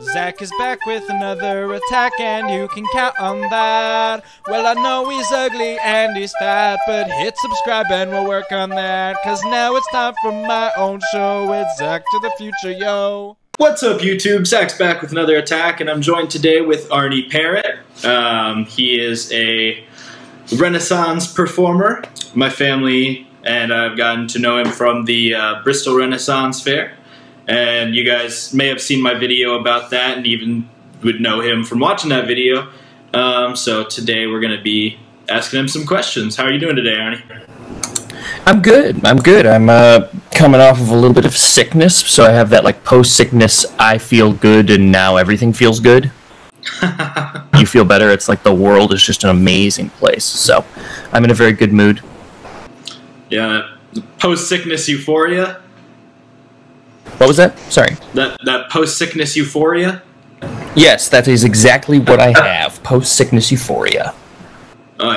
Zach is back with another attack, and you can count on that. Well, I know he's ugly and he's fat, but hit subscribe and we'll work on that. Cause now it's time for my own show. It's Zach to the future, yo. What's up, YouTube? Zach's back with another attack, and I'm joined today with Arne Parrott. He is a Renaissance performer. My family and I've gotten to know him from the Bristol Renaissance Fair. And you guys may have seen my video about that and even would know him from watching that video. So today we're going to be asking him some questions. How are you doing today, Arne? I'm good. I'm coming off of a little bit of sickness, so I have that like post-sickness, I feel good and now everything feels good. You feel better. It's like the world is just an amazing place. So I'm in a very good mood. Yeah, post-sickness euphoria. What was that? Sorry. That post-sickness euphoria? Yes, that is exactly what I have. Post-sickness euphoria. Oh,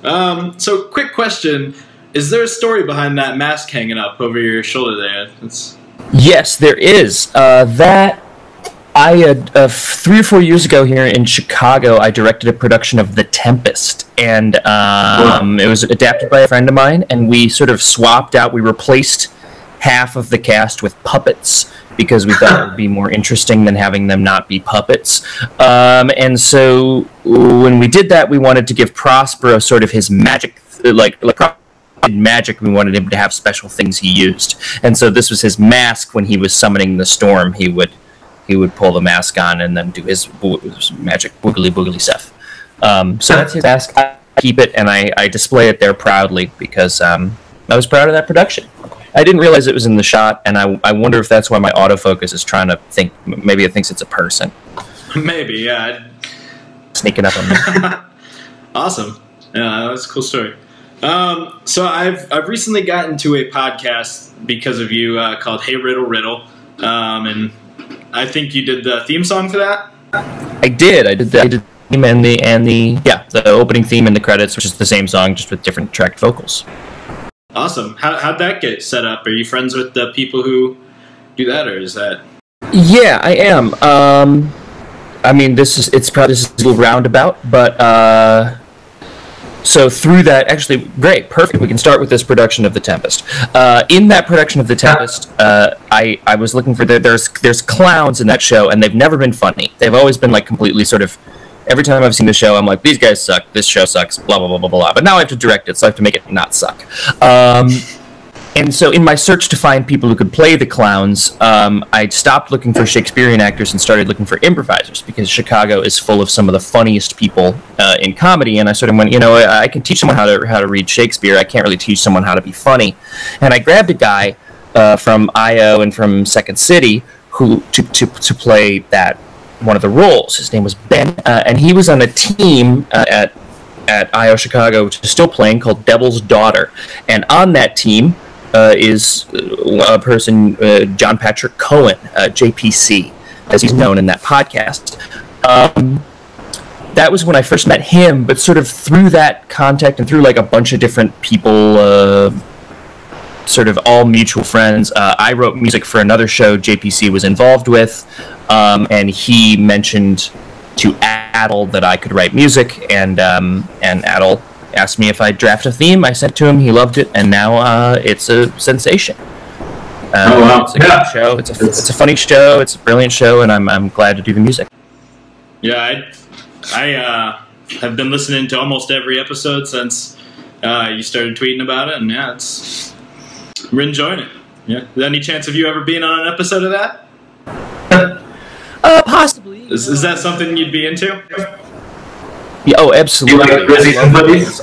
yeah. So, quick question. Is there a story behind that mask hanging up over your shoulder there? Yes, there is. That I had 3 or 4 years ago here in Chicago, I directed a production of The Tempest, and it was adapted by a friend of mine, and we sort of swapped out. We replaced half of the cast with puppets because we thought it would be more interesting than having them not be puppets. And so when we did that, we wanted to give Prospero sort of his magic, like magic. We wanted him to have special things he used, and so this was his mask. When he was summoning the storm, he would pull the mask on and then do his magic boogly boogly stuff. So that's his mask. I keep it and I display it there proudly because I was proud of that production. I didn't realize it was in the shot, and I wonder if that's why my autofocus is trying to think. Maybe it thinks it's a person. Maybe, yeah. Sneaking up on me. Awesome. Yeah, that's a cool story. So I've recently gotten to a podcast because of you called Hey Riddle, and I think you did the theme song for that. I did the theme and the opening theme and the credits, which is the same song just with different tracked vocals. Awesome. How'd that get set up? Are you friends with the people who do that, or is that? Yeah, I am. I mean, it's probably a little roundabout, but so through that, actually, great, perfect. We can start with this production of The Tempest. In that production of The Tempest, I was looking for there's clowns in that show, and they've never been funny. They've always been like completely sort of. Every time I've seen the show, I'm like, these guys suck, this show sucks, blah, blah, blah, blah, blah. But now I have to direct it, so I have to make it not suck. And so in my search to find people who could play the clowns, I stopped looking for Shakespearean actors and started looking for improvisers, because Chicago is full of some of the funniest people in comedy. And I sort of went, I can teach someone how to read Shakespeare. I can't really teach someone how to be funny. And I grabbed a guy from I.O. and from Second City who to play that one of the roles. His name was Ben, and he was on a team at I.O. Chicago, which is still playing, called Devil's Daughter. And on that team is a person, John Patrick Cohen, JPC, as he's known in that podcast. That was when I first met him, but sort of through that contact and through like a bunch of different people, sort of all mutual friends, I wrote music for another show JPC was involved with, and he mentioned to Adel that I could write music, and Adel asked me if I'd draft a theme. I sent it to him, he loved it, and now it's a sensation. Oh, wow. It's a good show. It's a funny show. It's a brilliant show, and I'm glad to do the music. Yeah, I have been listening to almost every episode since you started tweeting about it, and yeah, we're enjoying it. Yeah. Is there any chance of you ever being on an episode of that? Possibly. Is that something you'd be into? Yeah, oh, absolutely. You like Rizzies and Putties?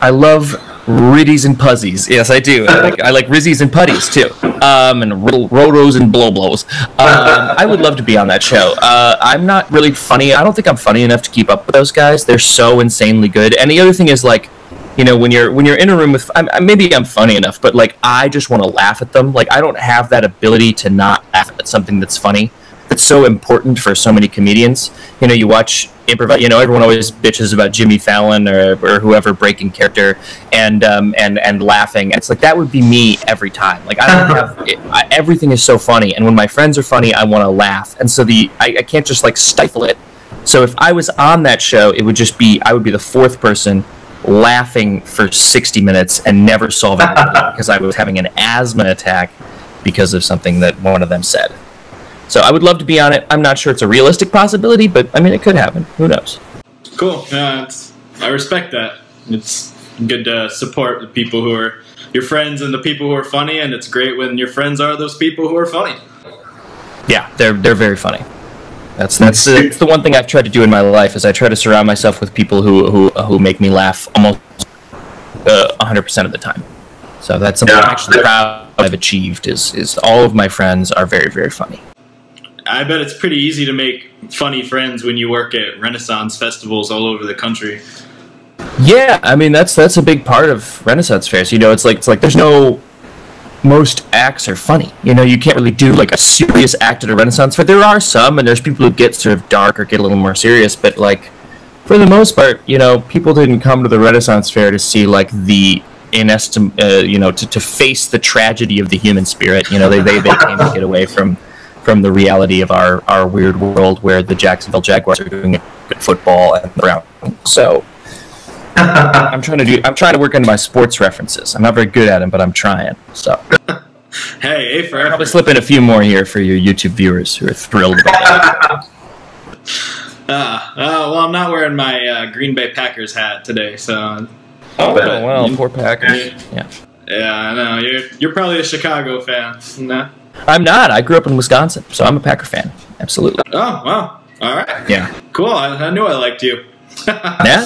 I love Riddies and Puzzies. Yes, I do. I like Rizzies and Putties, too. And Rotos and Blow-Blows. I would love to be on that show. I'm not really funny. I don't think I'm funny enough to keep up with those guys. They're so insanely good. And the other thing is, like, when you're in a room with, maybe I'm funny enough, but like I just want to laugh at them. Like I don't have that ability to not laugh at something that's funny. that's so important for so many comedians. You know, you watch improvise. You know, everyone always bitches about Jimmy Fallon or whoever breaking character and laughing. It's like that would be me every time. Like I don't have everything is so funny, and when my friends are funny, I want to laugh, and so I can't just like stifle it. So if I was on that show, it would just be I would be the fourth person laughing for 60 minutes and never solving it because I was having an asthma attack because of something that one of them said. So I would love to be on it. I'm not sure it's a realistic possibility, but I mean, it could happen. Who knows? Cool. I respect that. It's good to support the people who are your friends and the people who are funny, and it's great when your friends are those people who are funny. Yeah, they're very funny. That's the one thing I've tried to do in my life is I try to surround myself with people who make me laugh almost 100% of the time. So that's something I'm actually proud I've achieved is all of my friends are very, very funny. I bet it's pretty easy to make funny friends when you work at Renaissance festivals all over the country. Yeah, I mean that's a big part of Renaissance fairs. You know, it's like there's no most acts are funny. You know, you can't really do like a serious act at a Renaissance fair. There are some, and there's people who get sort of dark or get a little more serious, but like for the most part, you know, people didn't come to the Renaissance fair to see like the you know, to face the tragedy of the human spirit. You know, they came to get away from the reality of our weird world where the Jacksonville Jaguars are doing good football and Brown. So I'm trying to work into my sports references. I'm not very good at them, but I'm trying. So hey, for I'll probably slip in a few more here for your YouTube viewers who are thrilled about that. Well, I'm not wearing my Green Bay Packers hat today, so. Oh well, poor Packers. Yeah. Yeah, I know. You're probably a Chicago fan, no? I'm not. I grew up in Wisconsin, so I'm a Packer fan. Absolutely. Oh, wow. All right. Yeah. Cool. I knew I liked you. Yeah.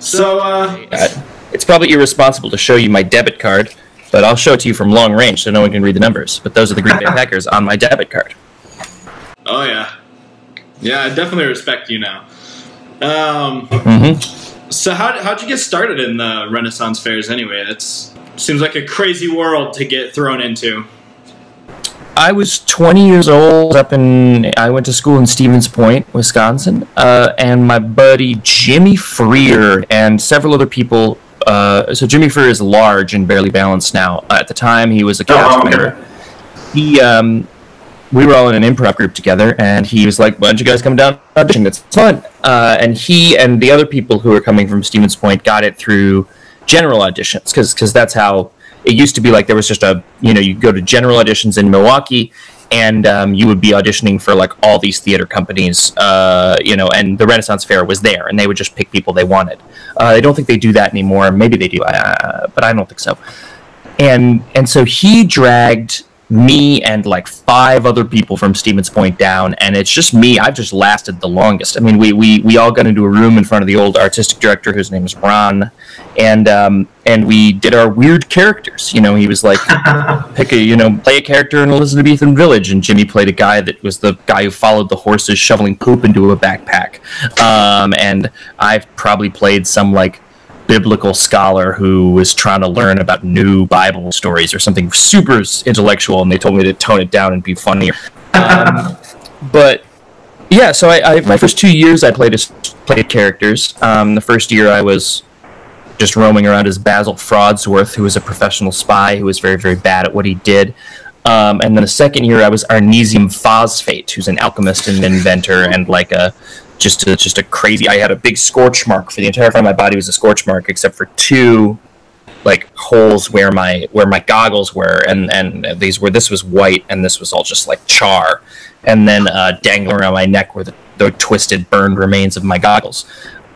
So, it's probably irresponsible to show you my debit card, but I'll show it to you from long range so no one can read the numbers. But those are the Green Bay Packers on my debit card. Oh, yeah. Yeah, I definitely respect you now. So how'd you get started in the Renaissance fairs anyway? It seems like a crazy world to get thrown into. I was 20 years old. I went to school in Stevens Point, Wisconsin, and my buddy Jimmy Freer and several other people. So Jimmy Freer is large and barely balanced now. At the time, he was a cast member. We were all in an improv group together, and he was like, "Why don't you guys come down and audition? It's fun." And he and the other people who were coming from Stevens Point got it through general auditions, because that's how it used to be. Like there was just you go to general auditions in Milwaukee, and you would be auditioning for like all these theater companies, and the Renaissance Fair was there, and they would just pick people they wanted. I don't think they do that anymore. Maybe they do, but I don't think so. And so he dragged me and like 5 other people from Stevens Point down, and it's just me. I've just lasted the longest. I mean, we all got into a room in front of the old artistic director, whose name is Ron, and we did our weird characters. You know, he was like, play a character in Elizabethan village, and Jimmy played a guy that was the guy who followed the horses shoveling poop into a backpack, and I've probably played some like biblical scholar who was trying to learn about new Bible stories or something super intellectual, and they told me to tone it down and be funnier. But yeah, so I my first 2 years I played characters. The first year I was just roaming around as Basil Frodsworth, who was a professional spy who was very, very bad at what he did. And then the second year I was Arnesium Phosphate, who's an alchemist and an inventor and like just a crazy. I had a big scorch mark for the entire front of my body was a scorch mark, except for 2 like holes where my goggles were, and this was white, and this was all just like char, and then dangling around my neck were the twisted, burned remains of my goggles.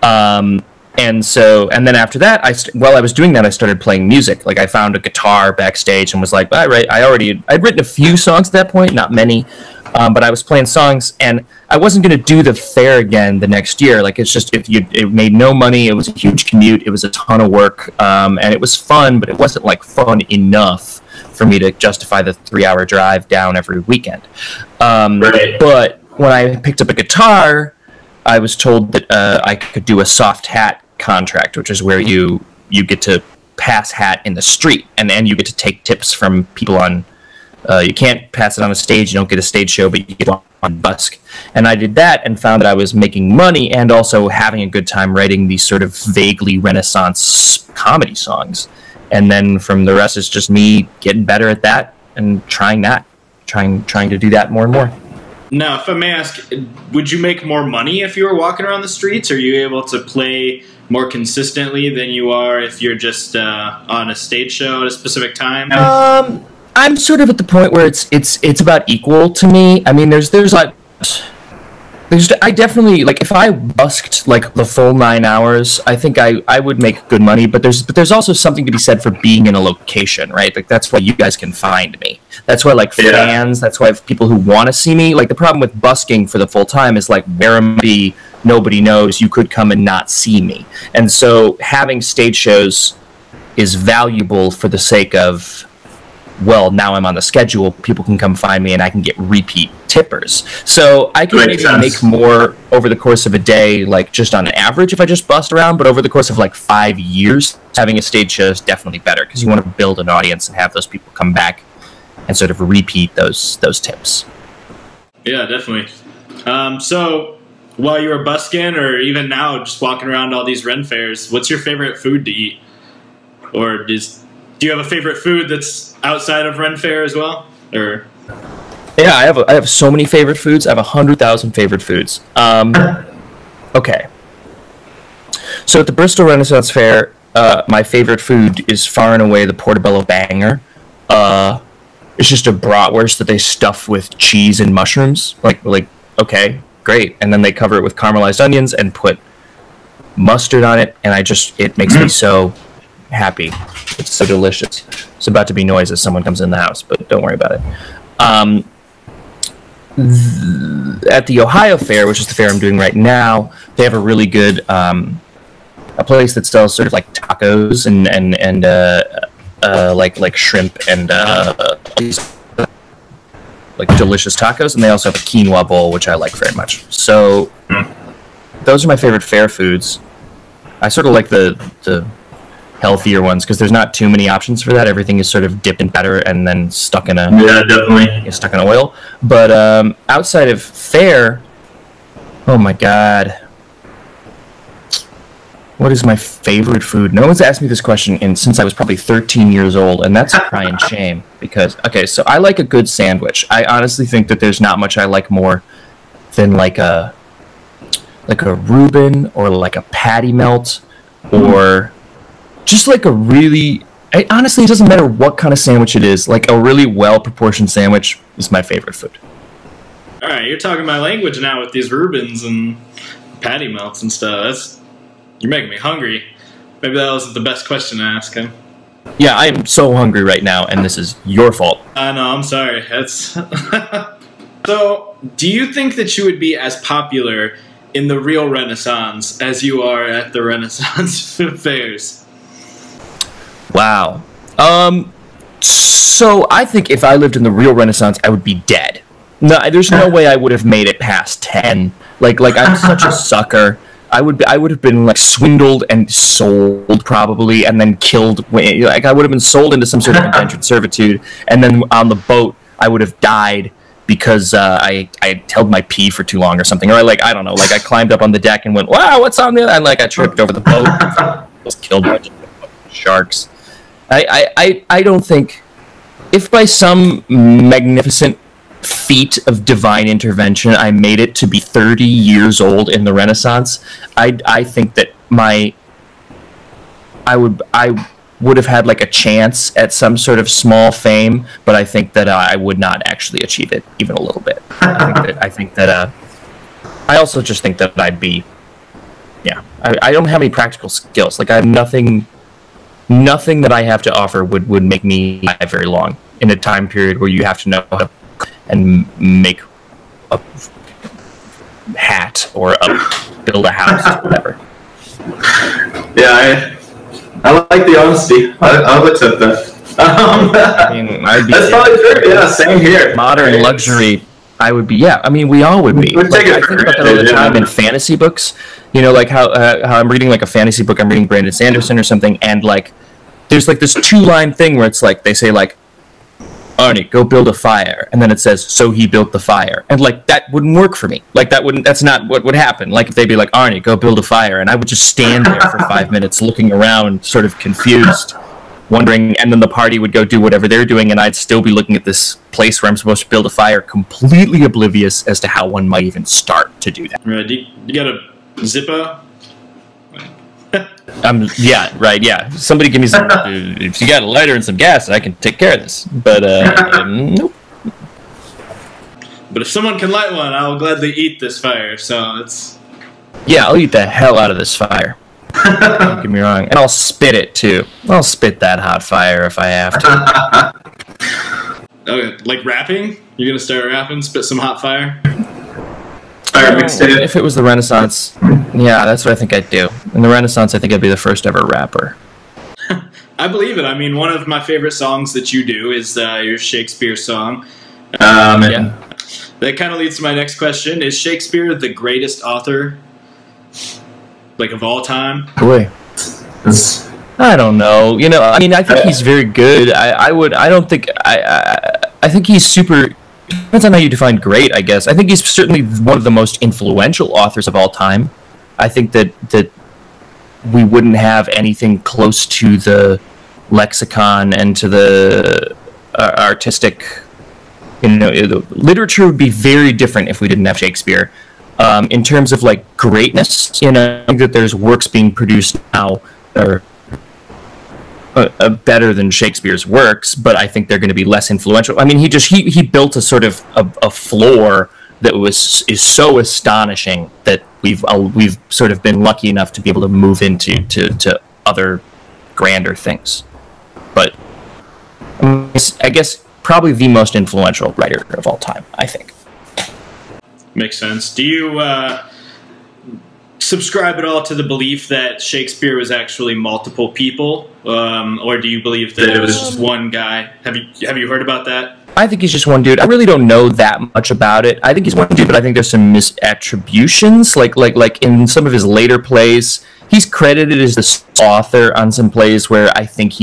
And then after that, while I was doing that, I started playing music. Like I found a guitar backstage and was like, I'd written a few songs at that point, not many. But I was playing songs, and I wasn't going to do the fair again the next year. Like, it's just, it made no money. It was a huge commute. It was a ton of work. And it was fun, but it wasn't, like, fun enough for me to justify the 3-hour drive down every weekend. Right. But when I picked up a guitar, I was told that I could do a soft hat contract, which is where you get to pass hat in the street, and then you get to take tips from people on You can't pass it on a stage. You don't get a stage show, but you get on Busk. And I did that and found that I was making money and also having a good time writing these sort of vaguely Renaissance comedy songs. And then from the rest is just me getting better at that and trying to do that more and more. Now, if I may ask, would you make more money if you were walking around the streets? Are you able to play more consistently than you are if you're just on a stage show at a specific time? I'm sort of at the point where it's about equal to me. I mean, I definitely, like, if I busked like the full 9 hours, I think I would make good money. But there's also something to be said for being in a location, right? Like, that's why you guys can find me. That's why, like, fans. That's why people who want to see me. Like, the problem with busking for the full time is like, where am I? Nobody knows. You could come and not see me. And so having stage shows is valuable for the sake of, well, now I'm on the schedule, people can come find me and I can get repeat tippers. So I can maybe make more over the course of a day, like just on an average if I just bust around, but over the course of like 5 years, having a stage show is definitely better because you want to build an audience and have those people come back and sort of repeat those tips. Yeah, definitely. So while you were busking or even now just walking around all these Ren fairs, what's your favorite food to eat? Or do you have a favorite food that's outside of Ren Fair as well? Or yeah, I have so many favorite foods. I have 100,000 favorite foods. Okay. So at the Bristol Renaissance Fair, my favorite food is far and away the Portobello Banger. It's just a bratwurst that they stuff with cheese and mushrooms. Like okay, great. And then they cover it with caramelized onions and put mustard on it, and it makes me so happy. It's so delicious. It's about to be noise as someone comes in the house, but don't worry about it. At the Ohio Fair, which is the fair I'm doing right now, they have a really good a place that sells sort of like tacos and like shrimp and like delicious tacos, and they also have a quinoa bowl, which I like very much. So those are my favorite fair foods. I sort of like the healthier ones because there's not too many options for that. Everything is sort of dipped in batter and then stuck in stuck in oil. But outside of fair, oh my god, what is my favorite food? No one's asked me this question since I was probably 13 years old, and that's a crying shame because okay, so I like a good sandwich. I honestly think that there's not much I like more than like a Reuben or like a patty melt or just like a really, honestly, it doesn't matter what kind of sandwich it is. Like a really well-proportioned sandwich is my favorite food. All right, you're talking my language now with these Reubens and patty melts and stuff. You're making me hungry. Maybe that wasn't the best question to ask him. Yeah, I am so hungry right now, and this is your fault. I know, I'm sorry. So, do you think that you would be as popular in the real Renaissance as you are at the Renaissance fairs? Wow. So I think if I lived in the real Renaissance, I would be dead. No, there's no way I would have made it past 10. Like I'm such a sucker. I would have been like swindled and sold probably, and then killed. Like I would have been sold into some sort of indentured servitude, and then on the boat I would have died because I held my pee for too long or something, or I don't know. Like I climbed up on the deck and went, wow, what's on there? And like I tripped over the boat, was killed by sharks. I don't think, if by some magnificent feat of divine intervention I made it to be 30 years old in the Renaissance, I think that I would have had like a chance at some sort of small fame, but I think that I would not actually achieve it even a little bit. I think that I also just think that I'd be, yeah, I don't have any practical skills. Like I have nothing that I have to offer would make me live very long in a time period where you have to know how to cook and make a hat or build a house or whatever. Yeah, I like the honesty. I'll accept that. I mean, that's probably true. Yeah, same here. Modern luxury, I would be. Yeah, I mean, we all would be. Like, I think about that all the time in fantasy books. You know, like how I'm reading like a fantasy book. I'm reading Brandon Sanderson or something, and like there's like this 2-line thing where it's like they say like Arnie, go build a fire, and then it says, so he built the fire, and like that wouldn't work for me. Like that's not what would happen. Like if they'd be like, Arnie, go build a fire, and I would just stand there for 5 minutes looking around, sort of confused, wondering, and then the party would go do whatever they're doing, and I'd still be looking at this place where I'm supposed to build a fire, completely oblivious as to how one might even start to do that. Right, you got a Zippo? Yeah, right, yeah. Somebody give me some, if you got a lighter and some gas, I can take care of this. But, nope. But if someone can light one, I'll gladly eat this fire, so it's... Yeah, I'll eat the hell out of this fire. Don't get me wrong. And I'll spit it, too. I'll spit that hot fire if I have to. Okay, like rapping? You're gonna start rapping, spit some hot fire? If it was the Renaissance, yeah, that's what I think I'd do. In the Renaissance, I think I'd be the first ever rapper. I believe it. I mean, one of my favorite songs that you do is your Shakespeare song. Yeah. That kind of leads to my next question. Is Shakespeare the greatest author, like, of all time? Boy. I don't know. You know, I mean, I think he's very good. I think he's super... Depends on how you define great, I guess. I think he's certainly one of the most influential authors of all time. I think that we wouldn't have anything close to the lexicon and to the artistic, literature would be very different if we didn't have Shakespeare. In terms of, like, greatness, I think that there's works being produced now that are better than Shakespeare's works, but I think they're going to be less influential. I mean, he built a sort of a floor that is so astonishing that we've sort of been lucky enough to be able to move into to other grander things. But I guess probably the most influential writer of all time, I think. Makes sense. Do you subscribe at all to the belief that Shakespeare was actually multiple people, or do you believe that it was just one guy? Have you heard about that? I think he's just one dude. I really don't know that much about it. I think he's one dude, but I think there's some misattributions. Like in some of his later plays, he's credited as the author on some plays where I think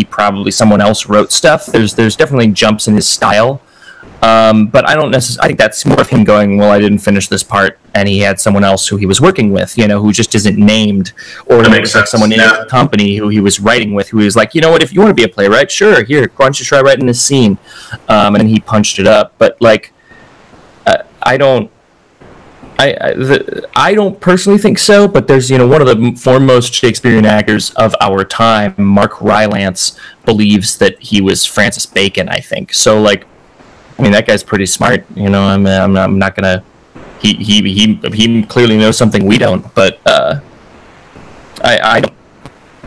someone else wrote stuff. There's definitely jumps in his style. But I don't necessarily. I think that's more of him going, well, I didn't finish this part, and he had someone else who he was working with, who just isn't named, or like someone in the company who he was writing with, who was like, you know what, if you want to be a playwright, sure, here, why don't you try writing this scene, and then he punched it up. But like, I don't personally think so. But there's one of the foremost Shakespearean actors of our time, Mark Rylance, believes that he was Francis Bacon. I think so. Like. I mean, that guy's pretty smart, I'm not gonna. He clearly knows something we don't, but I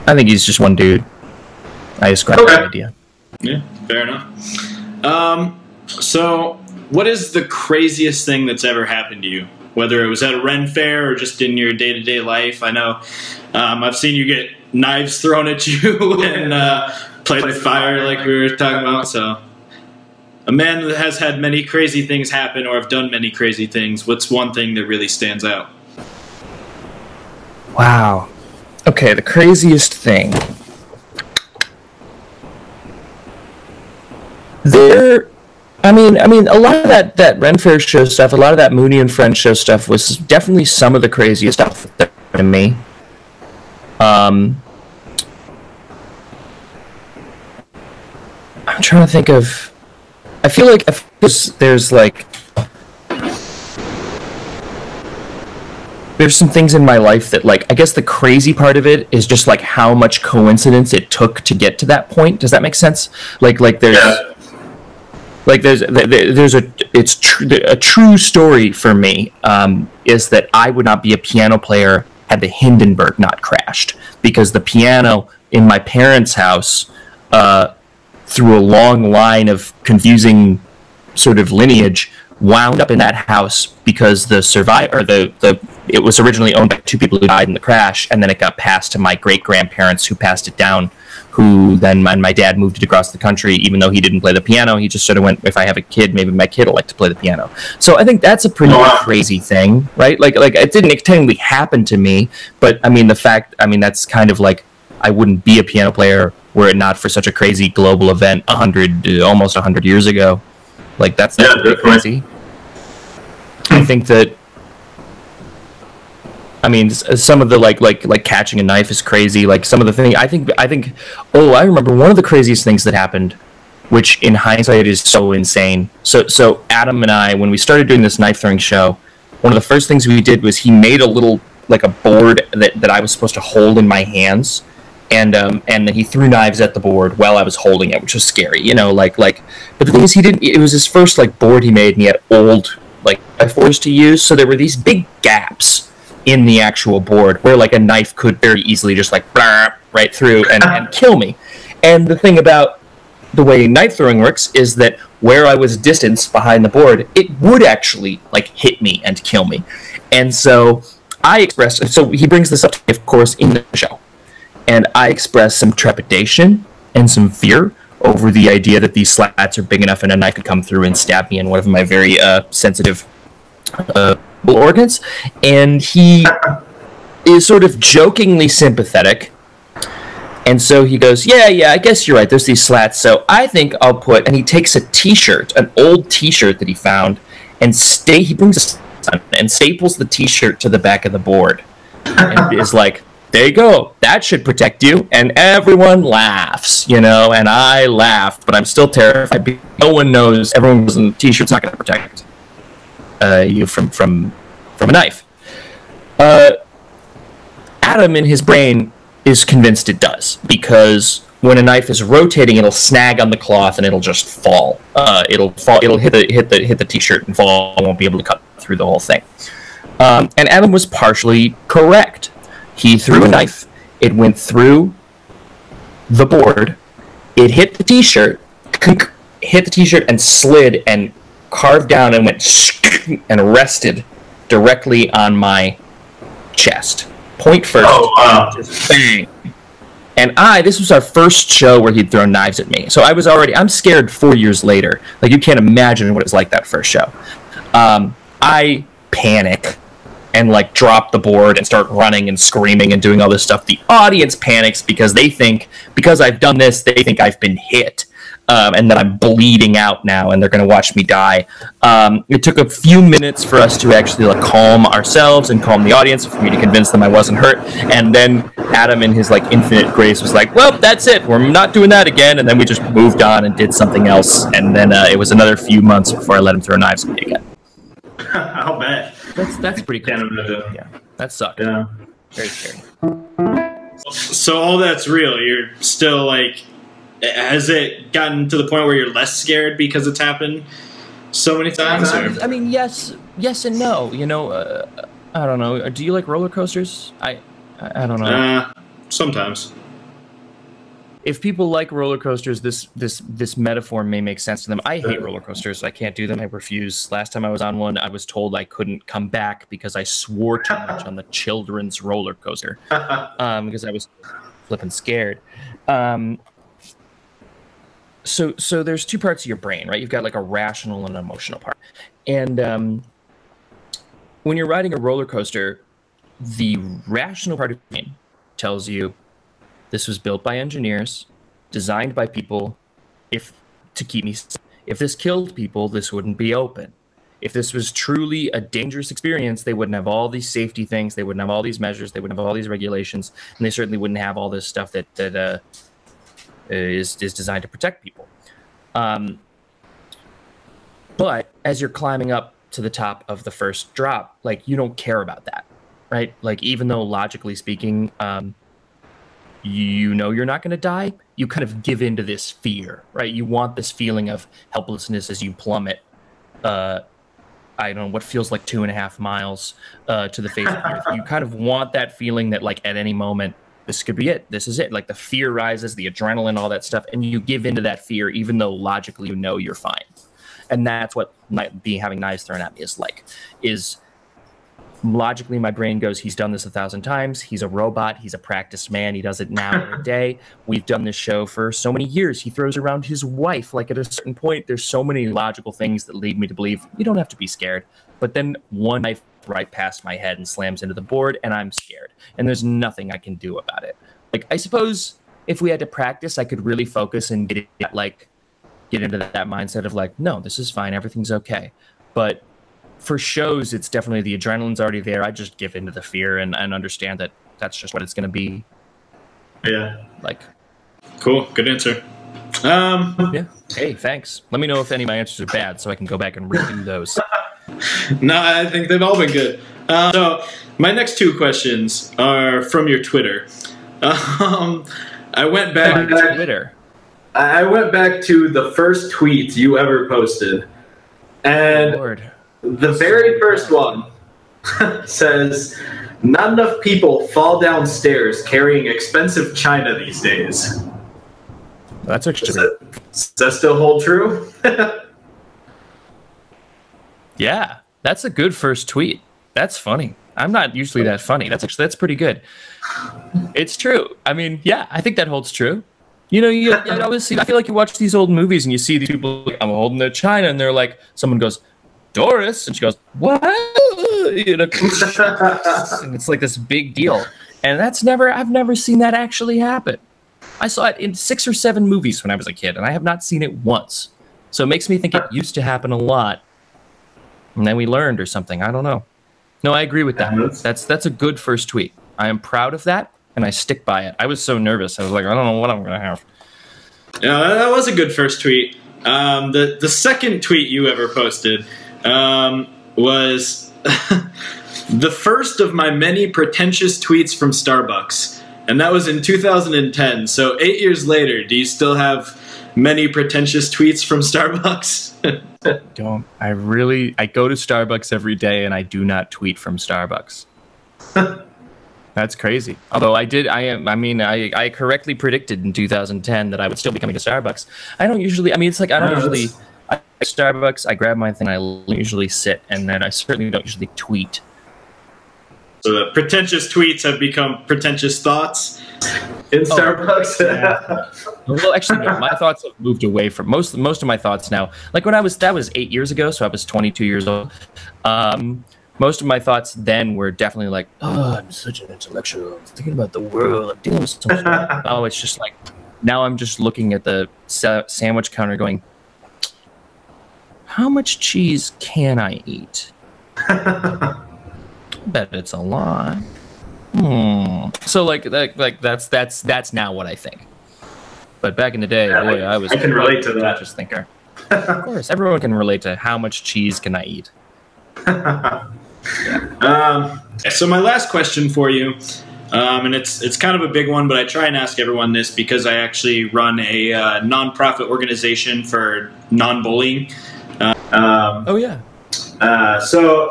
think he's just one dude. I ascribe that idea. Yeah, fair enough. So, what is the craziest thing that's ever happened to you? Whether it was at a Ren fair or just in your day-to-day life. I know I've seen you get knives thrown at you and play with fire, like we were talking about. So. A man that has had many crazy things happen or have done many crazy things, what's one thing that really stands out? Wow. Okay, the craziest thing. I mean, a lot of that Ren Fair show stuff, a lot of that Mooney and Friends show stuff was definitely some of the craziest stuff to me. I'm trying to think of... I feel like there's some things in my life that, like, I guess the crazy part of it is just like how much coincidence it took to get to that point. Does that make sense? A true story for me is that I would not be a piano player had the Hindenburg not crashed, because the piano in my parents' house through a long line of confusing sort of lineage, wound up in that house because it was originally owned by two people who died in the crash, and then it got passed to my great-grandparents, who passed it down, who then my dad moved it across the country. Even though he didn't play the piano, he just sort of went, if I have a kid, maybe my kid will like to play the piano. So I think that's a pretty crazy thing, right? Like it didn't technically happen to me, but I mean, that's kind of like, I wouldn't be a piano player were it not for such a crazy global event almost 100 years ago. Like that's pretty crazy. I think that, I mean, some of the like catching a knife is crazy. Like some of the things I think. Oh, I remember one of the craziest things that happened, which in hindsight is so insane. So Adam and I, when we started doing this knife throwing show, one of the first things we did was he made a little, like a board that I was supposed to hold in my hands, and then he threw knives at the board while I was holding it, which was scary, you know, like. But the thing is, he didn't. It was his first like board he made, and he had old like metaphors to use, so there were these big gaps in the actual board where like a knife could very easily just like blah, right through and kill me. And the thing about the way knife throwing works is that where I was distanced behind the board, it would actually like hit me and kill me. And so so he brings this up, of course, in the show, and I expressed some trepidation and some fear over the idea that these slats are big enough and a knife could come through and stab me in one of my very sensitive organs. And he is sort of jokingly sympathetic. And so he goes, yeah, I guess you're right. There's these slats. So I think I'll put, and he takes a t-shirt, an old t-shirt that he found, and he brings and staples the t-shirt to the back of the board. And is like, there you go. That should protect you. And everyone laughs, you know, and I laughed, but I'm still terrified. No one knows. Everyone knows the t-shirt's not going to protect you from a knife. Adam, in his brain, is convinced it does, because when a knife is rotating, it'll snag on the cloth and it'll just fall. It'll hit the t-shirt and fall. It won't be able to cut through the whole thing. And Adam was partially correct. He threw a knife. It went through the board. It hit the t-shirt, and slid and carved down and went and rested directly on my chest. Point first. Oh, wow. Just bang. And this was our first show where he'd thrown knives at me. So I'm scared 4 years later. Like, you can't imagine what it was like that first show. I panic and, like, drop the board and start running and screaming and doing all this stuff. The audience panics because they think, because I've done this, they think I've been hit. And that I'm bleeding out now, and they're going to watch me die. It took a few minutes for us to actually like calm ourselves and calm the audience, for me to convince them I wasn't hurt. And then Adam, in his like infinite grace, was like, "Well, that's it. We're not doing that again." And then we just moved on and did something else. And then it was another few months before I let him throw knives at me again. I'll bet. That's pretty cool. Yeah, that sucked. Yeah, very scary. So all that's real. You're still like. Has it gotten to the point where you're less scared because it's happened so many times? I mean, yes and no. You know, I don't know. Do you like roller coasters? I don't know. Sometimes. If people like roller coasters, this metaphor may make sense to them. I hate roller coasters. I can't do them. I refuse. Last time I was on one, I was told I couldn't come back because I swore too much on the children's roller coaster because I was flipping scared. So there's two parts of your brain, right? You've got like a rational and an emotional part. And when you're riding a roller coaster, the rational part of your brain tells you this was built by engineers, designed by people, to keep me safe. If this killed people, this wouldn't be open. If this was truly a dangerous experience, they wouldn't have all these safety things, they wouldn't have all these measures, they wouldn't have all these regulations, and they certainly wouldn't have all this stuff that is designed to protect people. But as you're climbing up to the top of the first drop, like, you don't care about that, right? Like, even though logically speaking, you know you're not going to die, you kind of give into this fear, right? You want this feeling of helplessness as you plummet, I don't know, what feels like 2.5 miles to the face of the earth. You kind of want that feeling that, like, at any moment, this could be it. This is it. Like, the fear rises, the adrenaline, all that stuff, and you give into that fear, even though logically you know you're fine. And that's what having knives thrown at me is like. Is logically, my brain goes, he's done this 1,000 times. He's a robot. He's a practiced man. He does it now every day. We've done this show for so many years. He throws around his wife. Like, at a certain point, there's so many logical things that lead me to believe you don't have to be scared. But then one knife right past my head and slams into the board, and I'm scared. And there's nothing I can do about it. Like, I suppose if we had to practice, I could really focus and get into that mindset of like, no, this is fine, everything's okay. But for shows, it's definitely the adrenaline's already there. I just give into the fear and understand that that's just what it's going to be. Yeah. Like. Cool. Good answer. Yeah. Hey, thanks. Let me know if any of my answers are bad so I can go back and redo those. No, I think they've all been good. So my next two questions are from your Twitter. I went back to Twitter. I went back to the first tweet you ever posted, and the very first one says, "Not enough people fall downstairs carrying expensive china these days." That's actually. Does that still hold true? Yeah, that's a good first tweet. That's funny. I'm not usually that funny. That's pretty good. It's true. I mean, yeah, I think that holds true. You know, you always see. I feel like you watch these old movies and you see these people. Like, I'm holding their china, and they're like, someone goes, "Doris," and she goes, "What?" You know, and it's like this big deal. And I've never seen that actually happen. I saw it in 6 or 7 movies when I was a kid, and I have not seen it once. So it makes me think it used to happen a lot. And then we learned or something. I don't know. No, I agree with that. That's a good first tweet. I am proud of that, and I stick by it. I was so nervous. I was like, I don't know what I'm going to have. Yeah, that was a good first tweet. The second tweet you ever posted was the first of my many pretentious tweets from Starbucks. And that was in 2010. So 8 years later, do you still have many pretentious tweets from Starbucks? I go to Starbucks every day and I do not tweet from Starbucks. That's crazy. Although I correctly predicted in 2010 that I would still be coming to Starbucks. I don't usually Starbucks, I grab my thing, I usually sit, and then I certainly don't usually tweet. So the pretentious tweets have become pretentious thoughts in Starbucks. Yeah. Well, actually, no. My thoughts have moved away from most of my thoughts now. Like that was 8 years ago, so I was 22 years old. Most of my thoughts then were definitely like, "Oh, I'm such an intellectual. I'm thinking about the world. I'm dealing with so much." Oh, it's just like now I'm just looking at the sandwich counter, going, "How much cheese can I eat?" Bet it's a lot. So like that's now what I think. But back in the day, boy, I can relate to that. Just thinker. Of course, everyone can relate to how much cheese can I eat. So my last question for you, and it's kind of a big one, but I try and ask everyone this because I actually run a nonprofit organization for non-bullying. Oh yeah. So,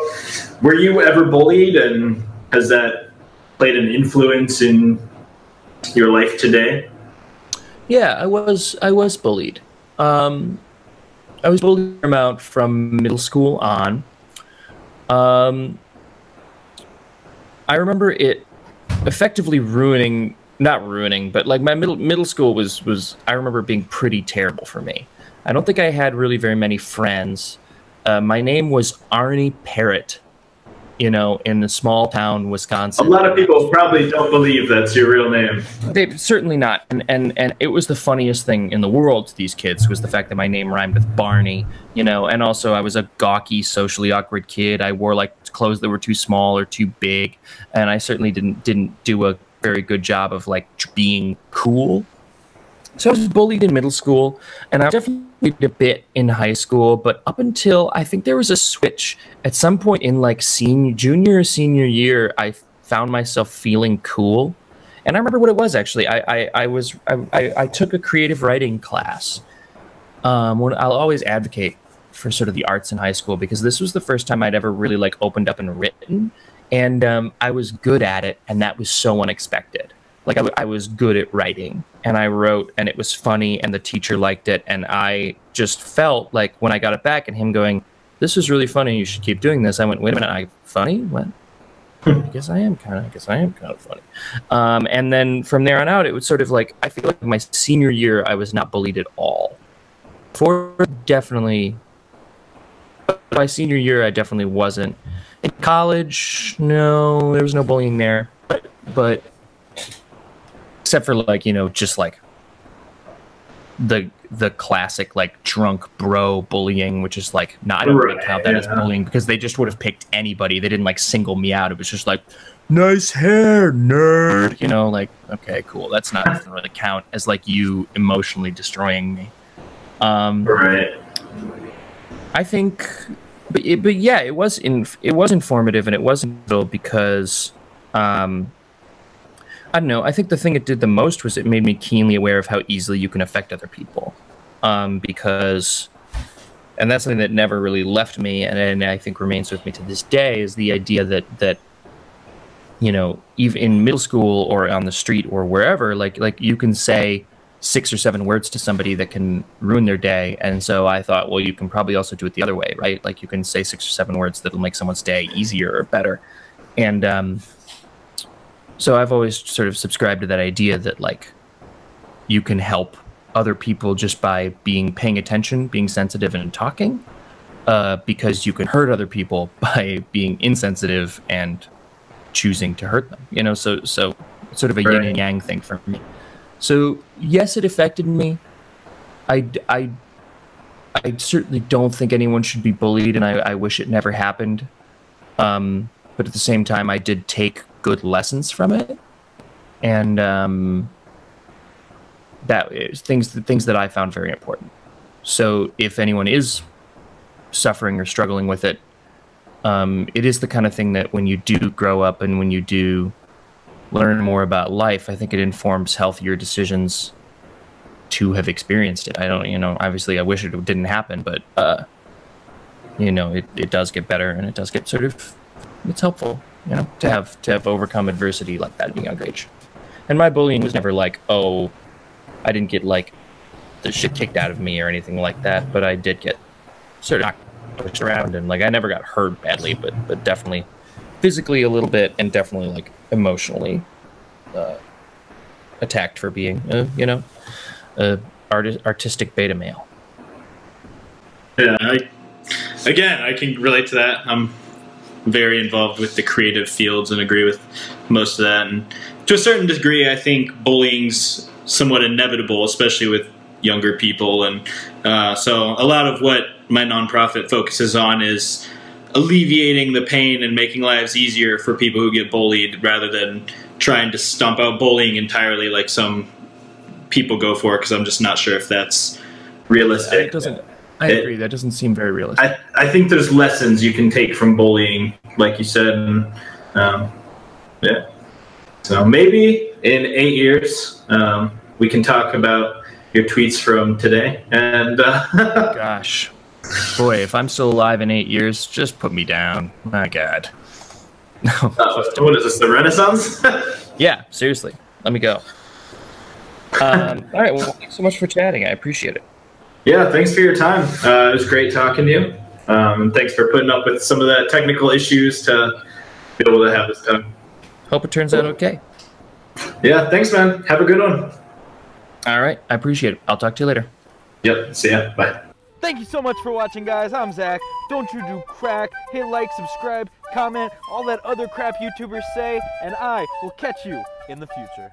were you ever bullied, and has that played an influence in your life today? Yeah, I was bullied. I was bullied from middle school on. I remember it effectively not ruining, but like my middle school was I remember being pretty terrible for me. I don't think I had really very many friends. My name was Arne Parrott, in a small town, Wisconsin. A lot of people probably don't believe that's your real name. They certainly not. And it was the funniest thing in the world to these kids was the fact that my name rhymed with Barney, and also I was a gawky, socially awkward kid. I wore like clothes that were too small or too big, and I certainly didn't do a very good job of like being cool. So I was bullied in middle school, and I was definitely a bit in high school, but up until I think there was a switch at some point in like junior or senior year, I found myself feeling cool. And I remember what it was actually. I took a creative writing class. I'll always advocate for sort of the arts in high school because this was the first time I'd ever really like opened up and written, and I was good at it, and that was so unexpected. Like I was good at writing, and I wrote, and it was funny, and the teacher liked it, and I just felt like when I got it back and him going, "This is really funny, you should keep doing this," I went, "Wait a minute, funny? What? I guess I am kind of funny." And then from there on out, it was sort of like, I feel like my senior year, I was not bullied at all. Definitely, my senior year, I definitely wasn't. In college, no, there was no bullying there, but except for like, you know, just like the classic like drunk bro bullying, which is like, no, I don't really count that as bullying, because they just would have picked anybody. They didn't like single me out. It was just like, nice hair, nerd. You know, like, okay, cool. That's not doesn't really count as like you emotionally destroying me. Right. I think, but yeah, it was informative, and it was vital because, I don't know. I think the thing it did the most was it made me keenly aware of how easily you can affect other people, because, and that's something that never really left me, and I think remains with me to this day, is the idea that you know, even in middle school or on the street or wherever, like you can say 6 or 7 words to somebody that can ruin their day. And so I thought, well, you can probably also do it the other way, right? Like you can say 6 or 7 words that'll make someone's day easier or better. And so I've always sort of subscribed to that idea that like you can help other people just by paying attention, being sensitive, and talking, because you can hurt other people by being insensitive and choosing to hurt them, you know. So it's sort of a yin and yang thing for me. So yes, it affected me. I certainly don't think anyone should be bullied, and I wish it never happened. But at the same time, I did take good lessons from it, and that is things that I found very important. So if anyone is suffering or struggling with it, it is the kind of thing that when you do grow up and when you do learn more about life, I think it informs healthier decisions to have experienced it. I don't, you know, obviously I wish it didn't happen, but, you know, it does get better, and it does get sort of, it's helpful, you know, to have overcome adversity like that at a young age. And my bullying was never like, oh, I didn't get like the shit kicked out of me or anything like that, but I did get sort of pushed around, and like I never got hurt badly, but definitely physically a little bit, and definitely like emotionally attacked for being you know, artistic beta male. Yeah, I can relate to that. I'm very involved with the creative fields and agree with most of that, and to a certain degree I think bullying's somewhat inevitable, especially with younger people, and so a lot of what my nonprofit focuses on is alleviating the pain and making lives easier for people who get bullied, rather than trying to stomp out bullying entirely like some people go for, because I'm just not sure if that's realistic. I agree. That doesn't seem very realistic. I think there's lessons you can take from bullying, like you said, and yeah. So maybe in 8 years, we can talk about your tweets from today. And gosh, boy, if I'm still alive in 8 years, just put me down. My God. What is this, the Renaissance? Yeah, seriously. Let me go. All right, well, thanks so much for chatting. I appreciate it. Yeah, thanks for your time. It was great talking to you. And thanks for putting up with some of the technical issues to be able to have this done. Hope it turns out okay. Yeah, thanks, man. Have a good one. All right, I appreciate it. I'll talk to you later. Yep, see ya. Bye. Thank you so much for watching, guys. I'm Zach. Don't you do crack. Hit like, subscribe, comment, all that other crap YouTubers say, and I will catch you in the future.